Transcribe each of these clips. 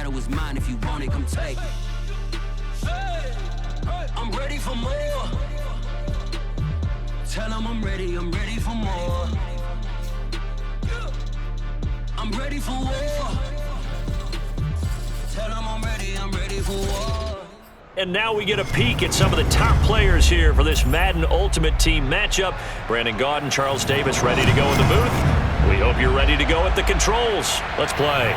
battle is mine. If you want it, come take it. I'm ready for more. Tell them I'm ready for more. I'm ready for war. Tell them I'm ready for war. And now we get a peek at some of the top players here for this Madden Ultimate Team matchup. Brandon Gaudin, Charles Davis ready to go in the booth. We hope you're ready to go at the controls. Let's play.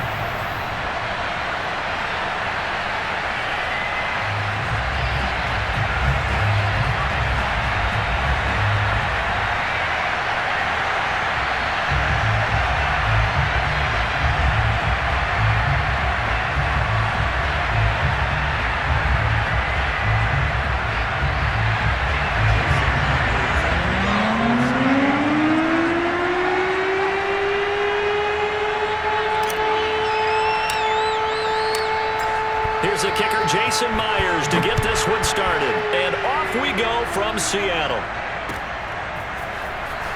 Here's the kicker, Jason Myers, to get this one started. And off we go from Seattle.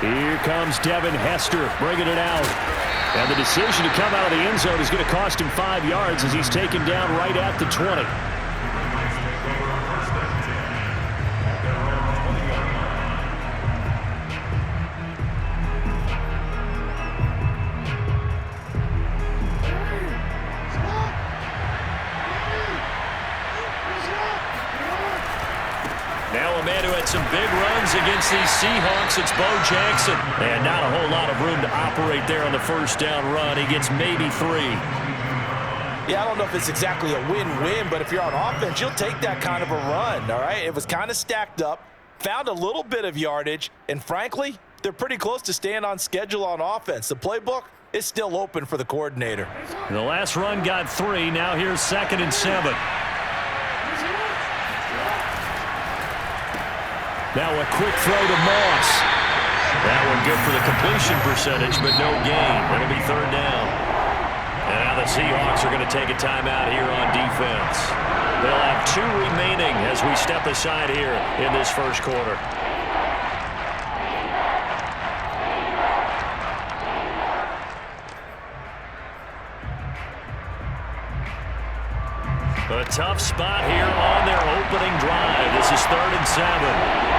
Here comes Devin Hester bringing it out. And the decision to come out of the end zone is going to cost him 5 yards as he's taken down right at the 20. Now a man who had some big runs against these Seahawks, it's Bo Jackson. And not a whole lot of room to operate there on the first down run. He gets maybe 3. Yeah, I don't know if it's exactly a win-win, but if you're on offense, you'll take that kind of a run, all right? It was kind of stacked up, found a little bit of yardage, and frankly, they're pretty close to staying on schedule on offense. The playbook is still open for the coordinator. The last run got 3. Now here's 2nd and 7. Now a quick throw to Moss. That one good for the completion percentage, but no gain. It'll be 3rd down. And now the Seahawks are going to take a timeout here on defense. They'll have 2 remaining as we step aside here in this first quarter. A tough spot here on their opening drive. This is 3rd and 7.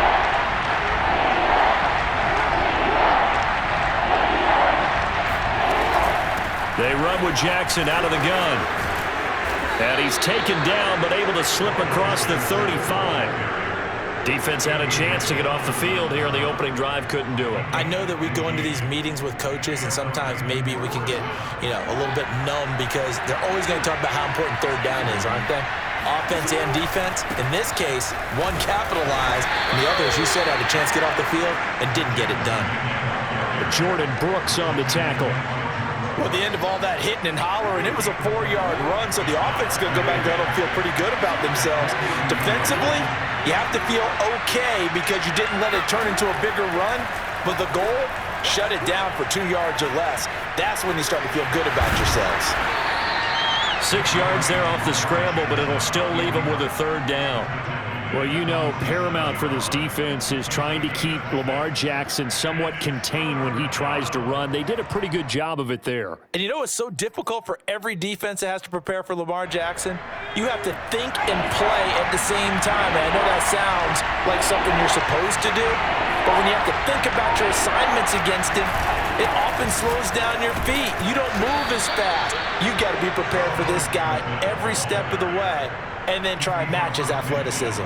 They run with Jackson out of the gun. And he's taken down, but able to slip across the 35. Defense had a chance to get off the field here on the opening drive, couldn't do it. I know that we go into these meetings with coaches, and sometimes maybe we can get, a little bit numb because they're always going to talk about how important 3rd down is, aren't they? Offense and defense. In this case, one capitalized, and the other, as you said, had a chance to get off the field and didn't get it done. Jordan Brooks on the tackle. Well, at the end of all that hitting and hollering, it was a 4-yard run, so the offense is going to go back down and feel pretty good about themselves. Defensively, you have to feel okay because you didn't let it turn into a bigger run, but the goal, shut it down for 2 yards or less. That's when you start to feel good about yourselves. 6 yards there off the scramble, but it'll still leave them with a 3rd down. Well, paramount for this defense is trying to keep Lamar Jackson somewhat contained when he tries to run. They did a pretty good job of it there. And it's so difficult for every defense that has to prepare for Lamar Jackson. You have to think and play at the same time. And I know that sounds like something you're supposed to do, but when you have to think about your assignments against him, it often slows down your feet. You don't move as fast. You've got to be prepared for this guy every step of the way and then try and match his athleticism.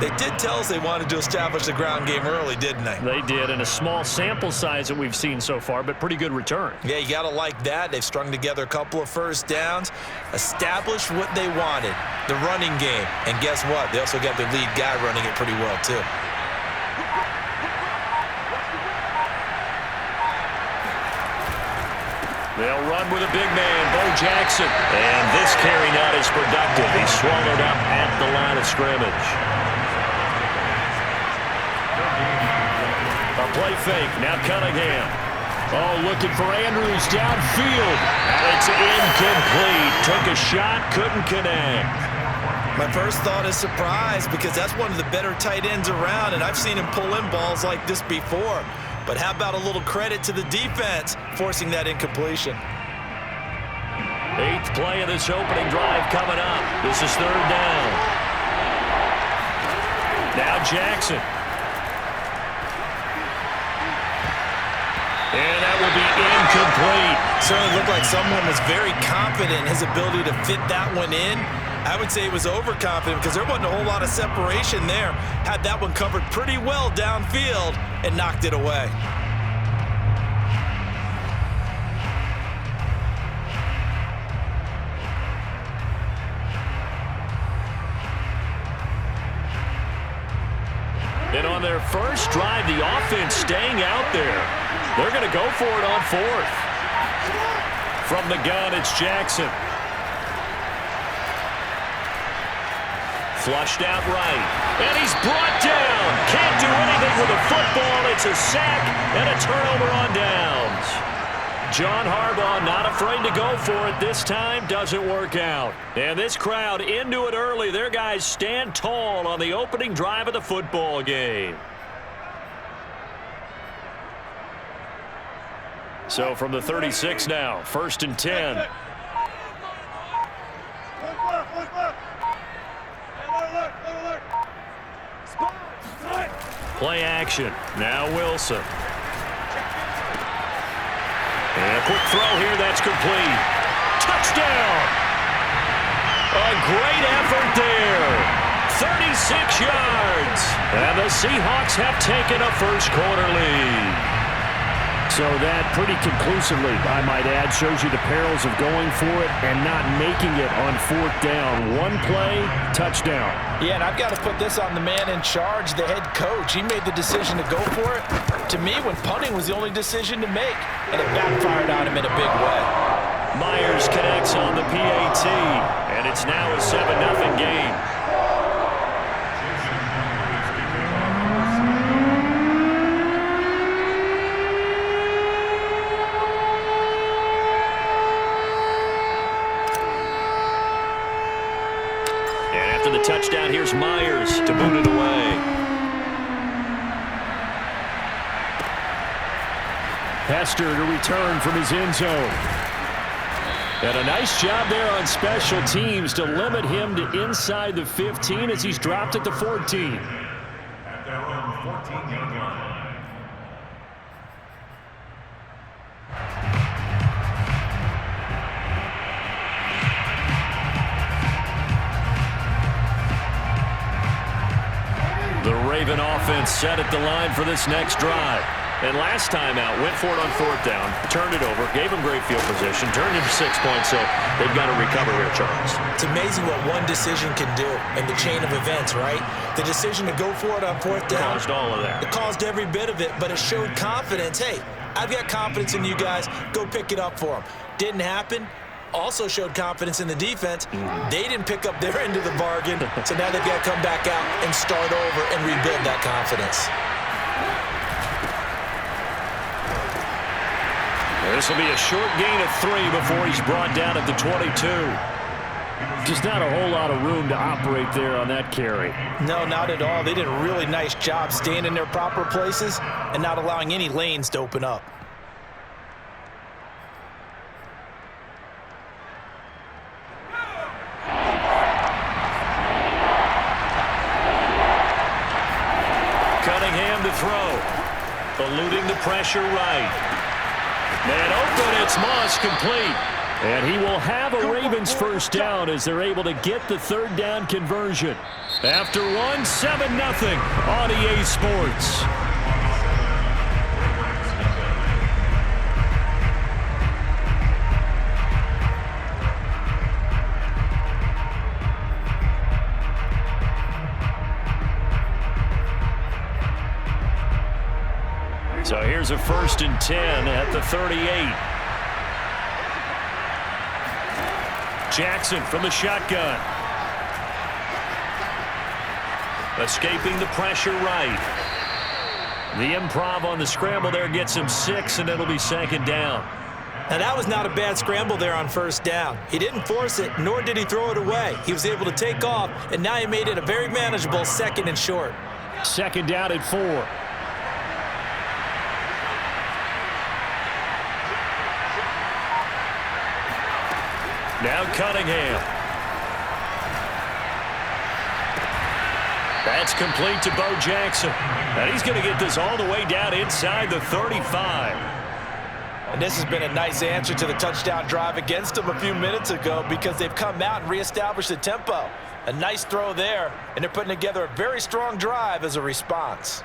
They did tell us they wanted to establish the ground game early, didn't they? They did, and a small sample size that we've seen so far, but pretty good return. Yeah, you got to like that. They've strung together a couple of first downs, established what they wanted, the running game. And guess what? They also got their lead guy running it pretty well, too. They'll run with a big man, Bo Jackson. And this carry not as productive. He's swallowed up at the line of scrimmage. A play fake, now Cunningham. Oh, looking for Andrews downfield. And it's incomplete. Took a shot, couldn't connect. My first thought is surprise because that's one of the better tight ends around, and I've seen him pull in balls like this before. But how about a little credit to the defense forcing that incompletion? Eighth play of this opening drive coming up. This is third down. Now Jackson. And that will be incomplete. Certainly looked like someone was very confident in his ability to fit that one in. I would say he was overconfident because there wasn't a whole lot of separation there. Had that one covered pretty well downfield and knocked it away. And on their first drive, the offense staying out there. They're going to go for it on fourth. From the gun, it's Jackson. Flushed out right. And he's brought down. Can't do anything with a football. It's a sack and a turnover on downs. John Harbaugh not afraid to go for it this time. Doesn't work out. And this crowd into it early. Their guys stand tall on the opening drive of the football game. So from the 36 now, 1st and 10. Play action. Now Wilson. And a quick throw here. That's complete. Touchdown. A great effort there. 36 yards. And the Seahawks have taken a first quarter lead. So that pretty conclusively, I might add, shows you the perils of going for it and not making it on fourth down. One play, touchdown. Yeah, and I've got to put this on the man in charge, the head coach. He made the decision to go for it. To me, when punting was the only decision to make, and it backfired on him in a big way. Myers connects on the PAT, and it's now a 7-0 game. After the touchdown, here's Myers to boot it away. Hester to return from his end zone. And a nice job there on special teams to limit him to inside the 15 as he's dropped at the 14. At their own 14-yard line. The Raven offense set at the line for this next drive. And last time out, went for it on fourth down, turned it over, gave him great field position, turned it to 6 points, so they've got to recover here, Charles. It's amazing what one decision can do in the chain of events, right? The decision to go for it on fourth down. Caused all of that. It caused every bit of it, but it showed confidence. Hey, I've got confidence in you guys. Go pick it up for them. Didn't happen. Also showed confidence in the defense. They didn't pick up their end of the bargain, so now they've got to come back out and start over and rebuild that confidence. This will be a short gain of 3 before he's brought down at the 22. Just not a whole lot of room to operate there on that carry. No, not at all. They did a really nice job staying in their proper places and not allowing any lanes to open up. Cunningham to throw. Eluding the pressure right. Man open, it's Moss complete. And he will have a Ravens first down as they're able to get the third down conversion. After one, 7-0 on EA Sports. So here's a 1st and 10 at the 38. Jackson from the shotgun. Escaping the pressure right. The improv on the scramble there gets him 6, and it'll be 2nd down. Now, that was not a bad scramble there on first down. He didn't force it, nor did he throw it away. He was able to take off, and now he made it a very manageable 2nd and short. 2nd down at 4. Now Cunningham. That's complete to Bo Jackson. And he's going to get this all the way down inside the 35. And this has been a nice answer to the touchdown drive against them a few minutes ago because they've come out and reestablished the tempo. A nice throw there, and they're putting together a very strong drive as a response.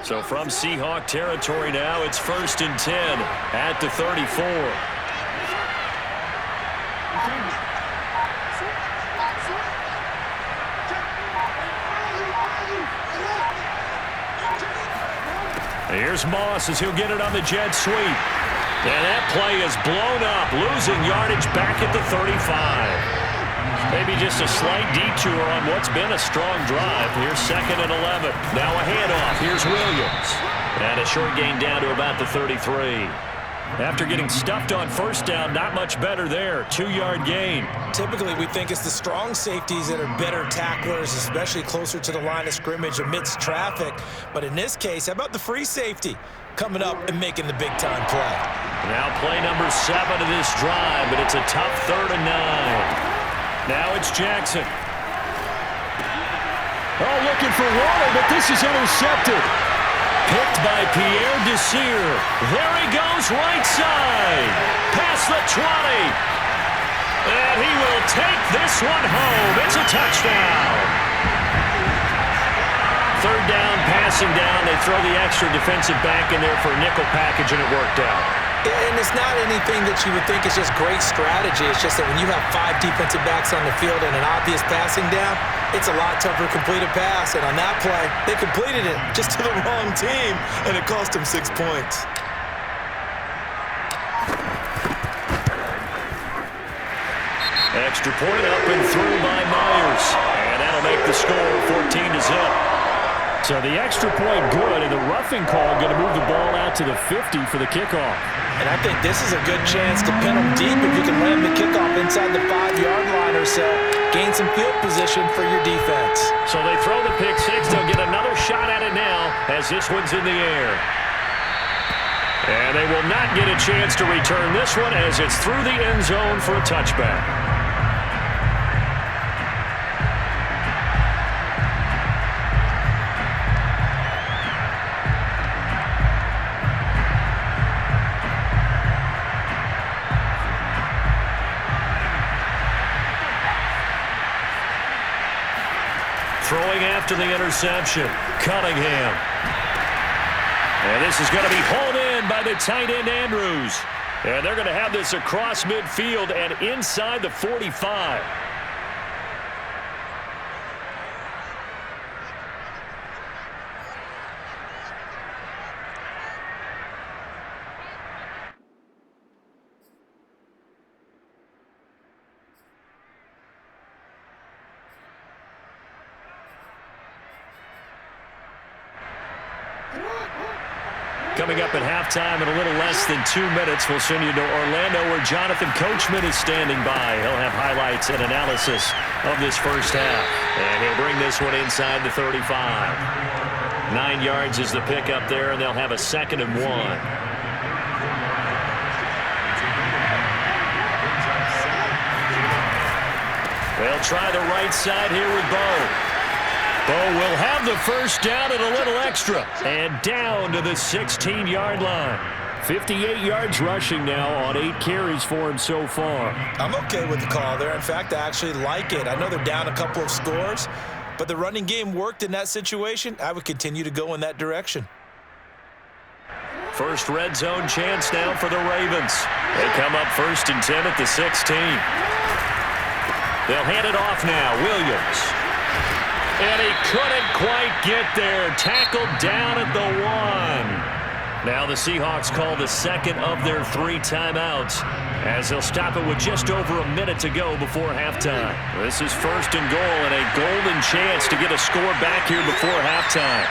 So from Seahawk territory now, it's 1st and 10 at the 34. Here's Moss as he'll get it on the jet sweep. And that play is blown up, losing yardage back at the 35. Maybe just a slight detour on what's been a strong drive. Here's 2nd and 11. Now a handoff. Here's Williams. And a short gain down to about the 33. After getting stuffed on 1st down, not much better there. 2-yard gain. Typically, we think it's the strong safeties that are better tacklers, especially closer to the line of scrimmage amidst traffic. But in this case, how about the free safety coming up and making the big-time play? Now play number 7 of this drive, but it's a tough 3rd and 9. Now it's Jackson. Oh, looking for water, but this is intercepted. Picked by Pierre Desir. There he goes, right side. Past the 20. And he will take this one home. It's a touchdown. 3rd down, passing down. They throw the extra defensive back in there for a nickel package, and it worked out. And it's not anything that you would think is just great strategy. It's just that when you have 5 defensive backs on the field and an obvious passing down, it's a lot tougher to complete a pass. And on that play, they completed it just to the wrong team, and it cost them 6 points. Extra point up and through by Myers. And that'll make the score 14-0. So the extra point good, and the roughing call going to move the ball out to the 50 for the kickoff. And I think this is a good chance to pin them deep if you can land the kickoff inside the 5-yard line or so. Gain some field position for your defense. So they throw the pick 6. They'll get another shot at it now as this one's in the air. And they will not get a chance to return this one as it's through the end zone for a touchback. Throwing after the interception, Cunningham. And this is going to be hauled in by the tight end, Andrews. And they're going to have this across midfield and inside the 45. Coming up at halftime in a little less than 2 minutes, we'll send you to Orlando where Jonathan Coachman is standing by. He'll have highlights and analysis of this first half. And he'll bring this one inside the 35. 9 yards is the pickup there, and they'll have a 2nd and 1. They'll try the right side here with Bo. Bo will have the first down and a little extra. And down to the 16-yard line. 58 yards rushing now on 8 carries for him so far. I'm okay with the call there. In fact, I actually like it. I know they're down a couple of scores, but the running game worked in that situation. I would continue to go in that direction. First red zone chance now for the Ravens. They come up 1st and 10 at the 16. They'll hand it off now. Williams. And he couldn't quite get there. Tackled down at the 1. Now the Seahawks call the 2nd of their 3 timeouts as they'll stop it with just over a minute to go before halftime. This is 1st and goal and a golden chance to get a score back here before halftime.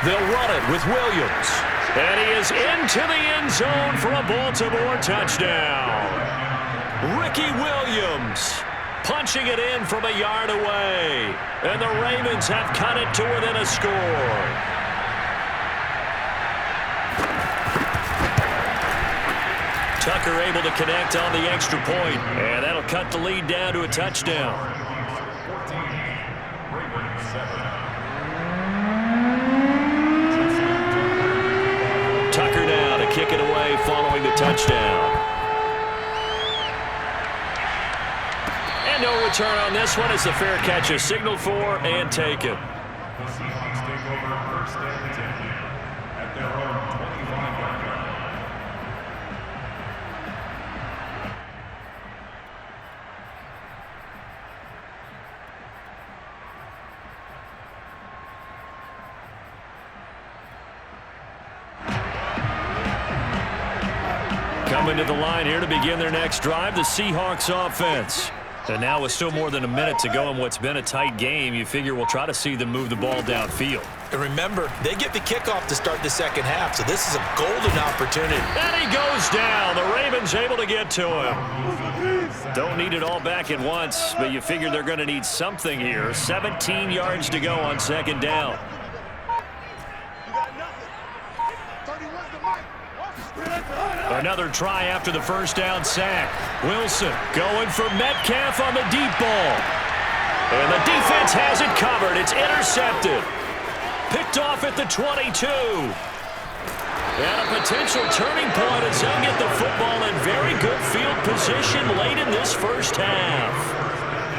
They'll run it with Williams. And he is into the end zone for a Baltimore touchdown. Ricky Williams punching it in from a yard away. And the Ravens have cut it to within a score. Tucker able to connect on the extra point, and that'll cut the lead down to a touchdown. 14, Ravens 7. Tucker now to kick it away following the touchdown. And no return on this one as the fair catch is signaled for and taken. The Seahawks take over first and 10 at their own 25-yard line. Coming to the line here to begin their next drive, the Seahawks offense. And now with still more than a minute to go in what's been a tight game, you figure we'll try to see them move the ball downfield. And remember, they get the kickoff to start the second half, so this is a golden opportunity. And he goes down. The Ravens able to get to him. Don't need it all back at once, but you figure they're going to need something here. 17 yards to go on second down. Another try after the first down sack. Wilson going for Metcalf on the deep ball. And the defense has it covered. It's intercepted. Picked off at the 22. And a potential turning point as they'll get the football in very good field position late in this first half.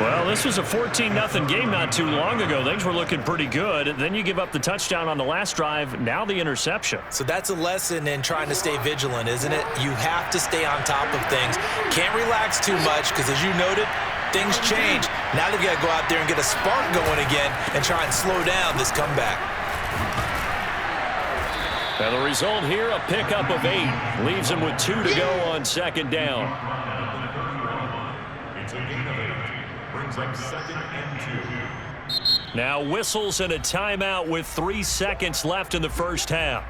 Well, this was a 14-0 game not too long ago. Things were looking pretty good. Then you give up the touchdown on the last drive. Now the interception. So that's a lesson in trying to stay vigilant, isn't it? You have to stay on top of things. Can't relax too much because, as you noted, things change. Now they've got to go out there and get a spark going again and try and slow down this comeback. And the result here, a pickup of 8. Leaves them with 2 to go on second down. It's a gain of 8. Brings up 2nd and 2. Now whistles and a timeout with 3 seconds left in the first half.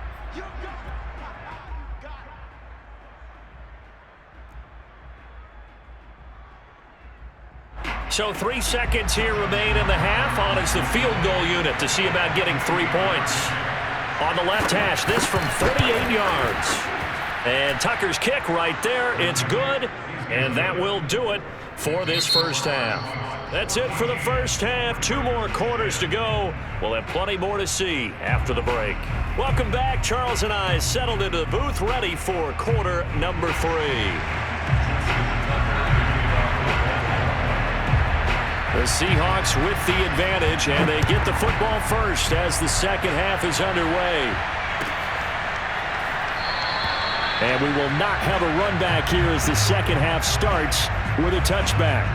So 3 seconds here remain in the half. On is the field goal unit to see about getting 3 points. On the left hash, this from 38 yards. And Tucker's kick right there. It's good, and that will do it for this first half. That's it for the first half. 2 more quarters to go. We'll have plenty more to see after the break. Welcome back. Charles and I settled into the booth, ready for quarter number 3. The Seahawks with the advantage, and they get the football first as the second half is underway. And we will not have a run back here as the second half starts with a touchback.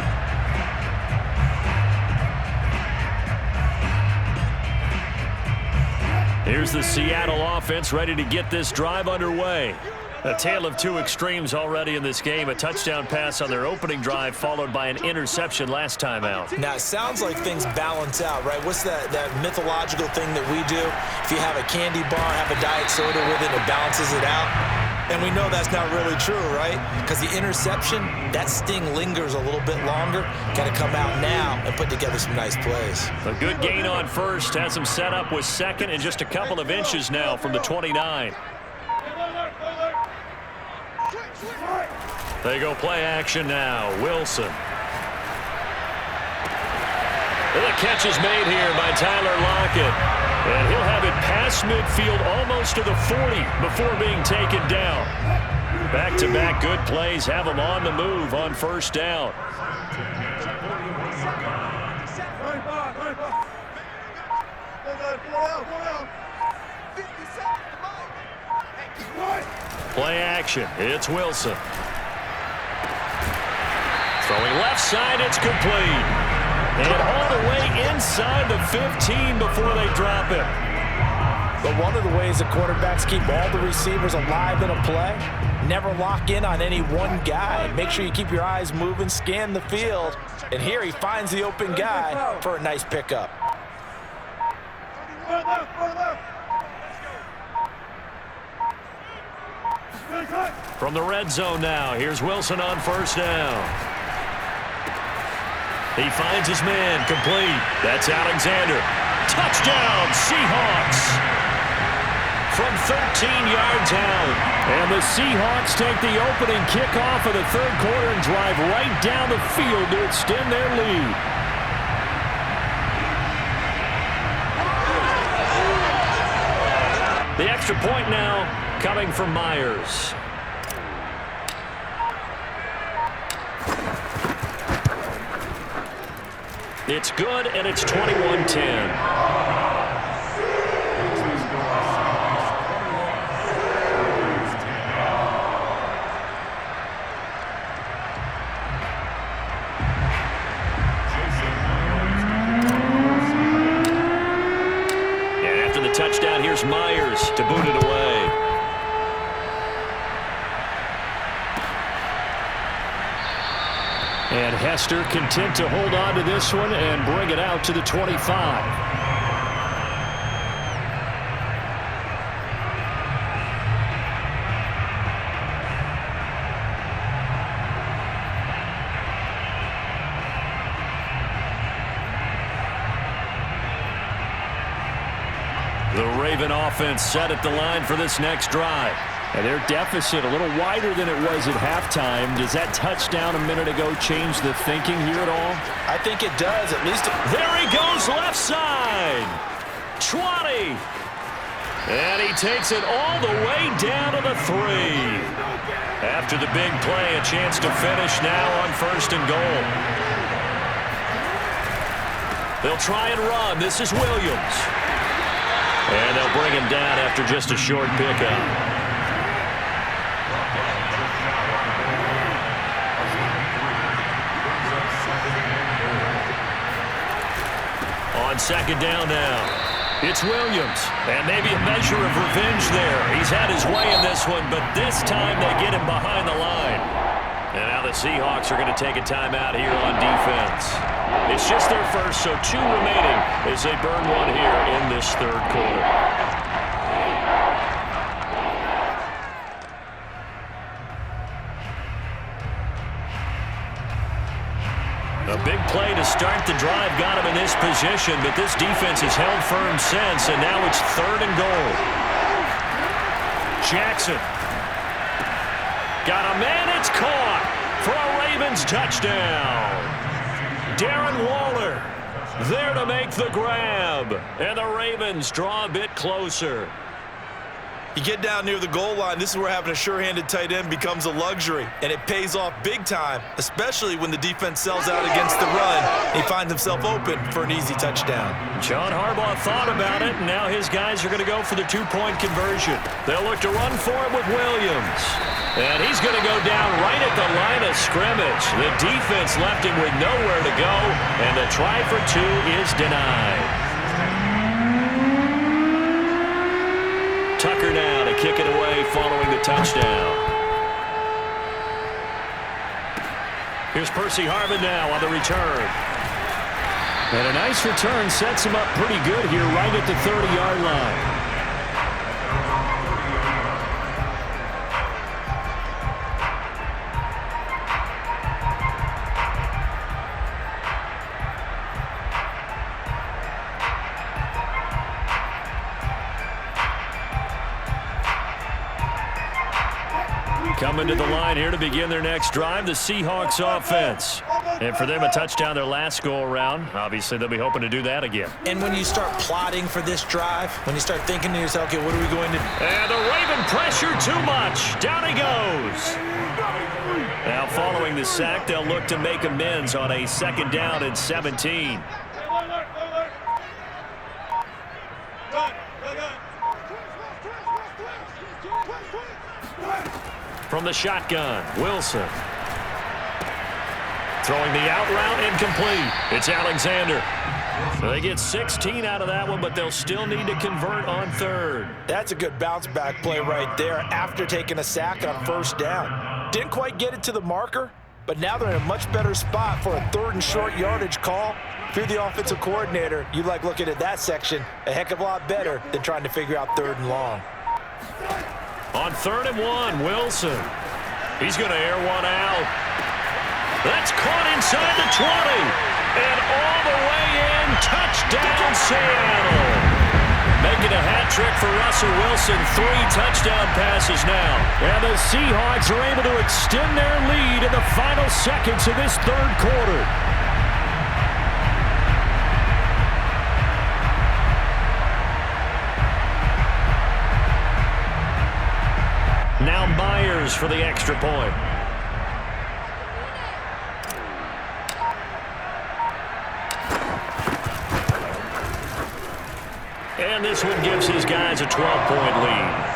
Here's the Seattle offense ready to get this drive underway. A tale of 2 extremes already in this game. A touchdown pass on their opening drive followed by an interception last time out. Now, it sounds like things balance out, right? What's that mythological thing that we do? If you have a candy bar, have a diet soda with it, it balances it out. And we know that's not really true, right? Because the interception, that sting lingers a little bit longer. Got to come out now and put together some nice plays. A good gain on first. Has them set up with second and just a couple of inches now from the 29. They go play action now. Wilson. The catch is made here by Tyler Lockett. And he'll have it past midfield almost to the 40 before being taken down. Back-to-back good plays have him on the move on first down. Play action. It's Wilson. Throwing left side, it's complete. And all the way inside the 15 before they drop it. But one of the ways the quarterbacks keep all the receivers alive in a play, never lock in on any one guy. Make sure you keep your eyes moving, scan the field. And here he finds the open guy for a nice pickup. From the red zone now, here's Wilson on first down. He finds his man, complete. That's Alexander. Touchdown, Seahawks. from 13 yards out. And the Seahawks take the opening kickoff of the third quarter and drive right down the field to extend their lead. The extra point now coming from Myers. It's good, and it's 21-10. Touchdown, here's Myers to boot it away. And Hester content to hold on to this one and bring it out to the 25. The Raven offense set at the line for this next drive. And their deficit a little wider than it was at halftime. Does that touchdown a minute ago change the thinking here at all? I think it does, at least. There he goes, left side. 20. And he takes it all the way down to the 3. After the big play, a chance to finish now on 1st and goal. They'll try and run. This is Williams. And they'll bring him down after just a short pickup. On 2nd down now, it's Williams. And maybe a measure of revenge there. He's had his way in this one, but this time they get him behind the line. And now the Seahawks are going to take a timeout here on defense. It's just their first, so 2 remaining as they burn one here in this third quarter. A big play to start the drive got him in this position, but this defense has held firm since, and now it's 3rd and goal. Jackson. Got a man, it's caught for a Ravens touchdown. Darren Waller there to make the grab, and the Ravens draw a bit closer. You get down near the goal line, this is where having a sure-handed tight end becomes a luxury, and it pays off big time, especially when the defense sells out against the run. He finds himself open for an easy touchdown. John Harbaugh thought about it, and now his guys are going to go for the 2-point conversion. They'll look to run for it with Williams. And he's going to go down right at the line of scrimmage. The defense left him with nowhere to go, and the try for 2 is denied. Tucker now to kick it away following the touchdown. Here's Percy Harvin now on the return. And a nice return sets him up pretty good here right at the 30-yard line. Coming to the line here to begin their next drive, the Seahawks offense. And for them, a touchdown their last go-around. Obviously, they'll be hoping to do that again. And when you start plotting for this drive, when you start thinking to yourself, okay, what are we going to do? And the Raven pressure too much. Down he goes. Now, following the sack, they'll look to make amends on a 2nd down and 17. From the shotgun, Wilson. Throwing the out route incomplete. It's Alexander. So they get 16 out of that one, but they'll still need to convert on 3rd. That's a good bounce-back play right there after taking a sack on 1st down. Didn't quite get it to the marker, but now they're in a much better spot for a 3rd and short yardage call. If you're the offensive coordinator, you like looking at that section a heck of a lot better than trying to figure out 3rd and long. On 3rd and 1, Wilson. He's going to air one out. That's caught inside the 20. And all the way in, touchdown Seattle. Making a hat trick for Russell Wilson. 3 touchdown passes now. And the Seahawks are able to extend their lead in the final seconds of this third quarter. Now Myers for the extra point. And this one gives his guys a 12-point lead.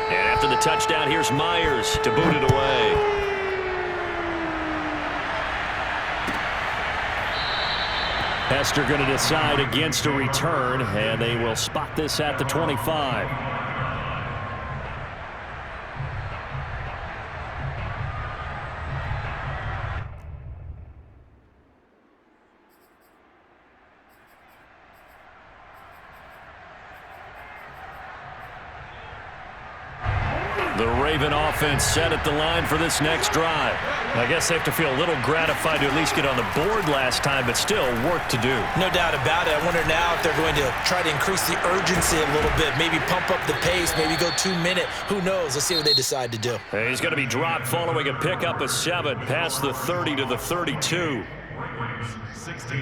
After the touchdown, here's Myers to boot it away. Hester going to decide against a return, and they will spot this at the 25. The Raven offense set at the line for this next drive. I guess they have to feel a little gratified to at least get on the board last time, but still work to do. No doubt about it. I wonder now if they're going to try to increase the urgency a little bit, maybe pump up the pace, maybe go 2-minute. Who knows? Let's see what they decide to do. He's going to be dropped following a pickup of 7 past the 30 to the 32. 16.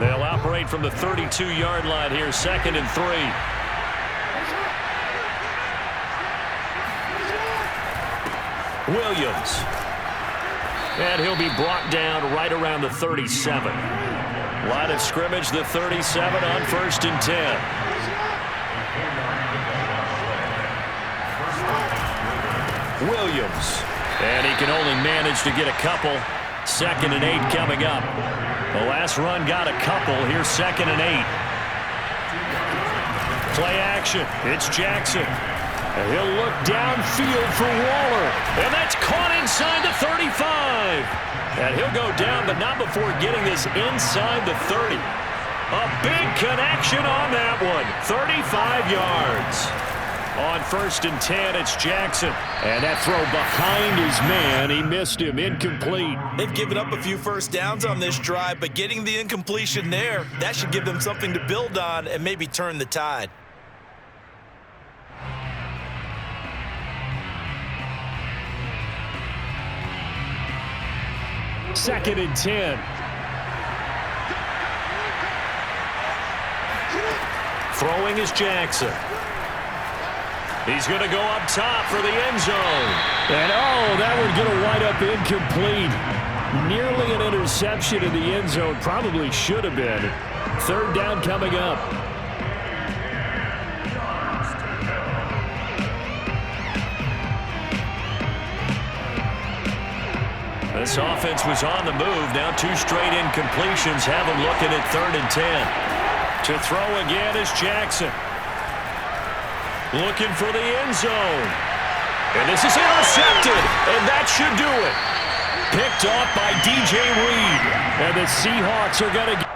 They'll operate from the 32-yard line here, 2nd and 3. Williams. And he'll be brought down right around the 37. Line of scrimmage, the 37 on 1st and 10. Williams. And he can only manage to get a couple. 2nd and 8 coming up. The last run got a couple. Here's 2nd and 8. Play action. It's Jackson. And he'll look downfield for Waller. And that's caught inside the 35. And he'll go down, but not before getting this inside the 30. A big connection on that one. 35 yards. On 1st and 10, it's Jackson. And that throw behind his man, he missed him, incomplete. They've given up a few first downs on this drive, but getting the incompletion there, that should give them something to build on and maybe turn the tide. Second and 10. Throwing is Jackson. He's going to go up top for the end zone. And, oh, that would get a wind up incomplete. Nearly an interception in the end zone. Probably should have been. 3rd down coming up. This offense was on the move. Now 2 straight incompletions have them looking at 3rd and 10. To throw again is Jackson. Looking for the end zone. And this is intercepted. And that should do it. Picked off by DJ Reed. And the Seahawks are going to